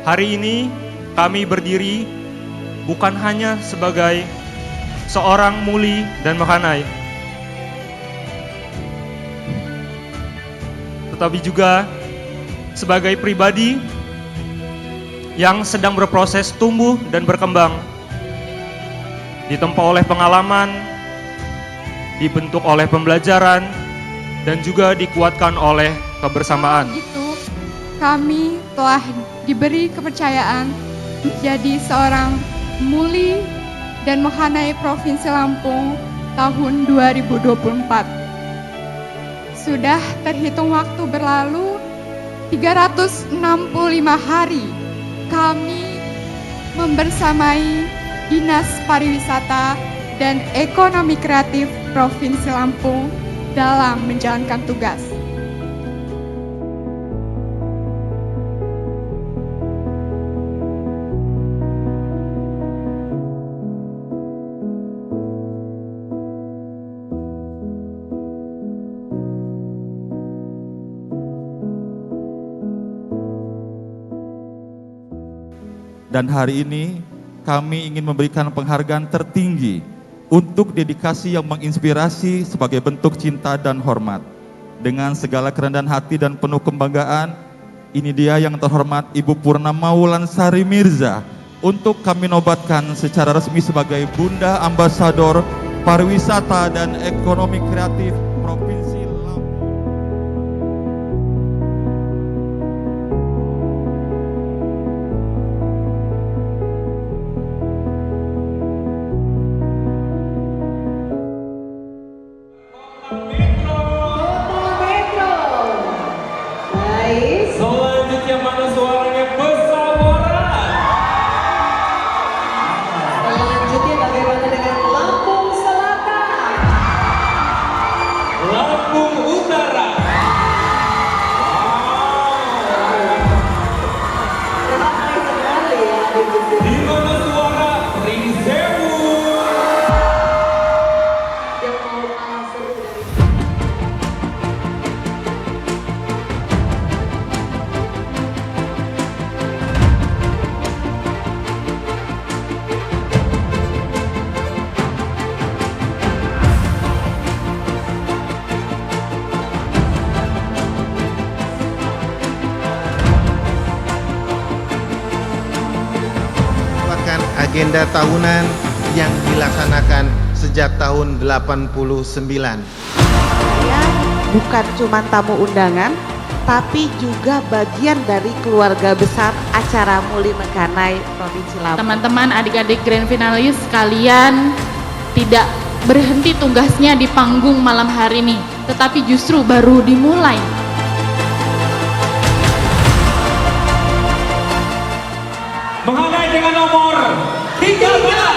Hari ini kami berdiri bukan hanya sebagai seorang muli dan mekanai, tetapi juga sebagai pribadi yang sedang berproses tumbuh dan berkembang, ditempa oleh pengalaman, dibentuk oleh pembelajaran, dan juga dikuatkan oleh kebersamaan. Itu kami telah diberi kepercayaan menjadi seorang muli dan mekanai Provinsi Lampung tahun 2024. Sudah terhitung waktu berlalu 365 hari kami membersamai Dinas Pariwisata dan Ekonomi Kreatif Provinsi Lampung dalam menjalankan tugas. Dan hari ini kami ingin memberikan penghargaan tertinggi untuk dedikasi yang menginspirasi sebagai bentuk cinta dan hormat. Dengan segala kerendahan hati dan penuh kebanggaan, ini dia yang terhormat Ibu Purnama Wulansari Mirza untuk kami nobatkan secara resmi sebagai Bunda Ambasador Pariwisata dan Ekonomi Kreatif Provinsi Lampung. Selanjutnya mana suaranya Pesawaran? Selanjutnya bagaimana dengan Lampung Selatan? Lampung Utara. Ramai sekali ya di sini. Di mana suara Ringsewu? Yang mau kalah seru dari merupakan agenda tahunan yang dilaksanakan sejak tahun 89. Saya bukan cuma tamu undangan, tapi juga bagian dari keluarga besar acara Muli Mekanai Provinsi Lampung. Teman-teman, adik-adik grand finalis sekalian, tidak berhenti tugasnya di panggung malam hari ini, tetapi justru baru dimulai. Mengenai dengan nomor 13.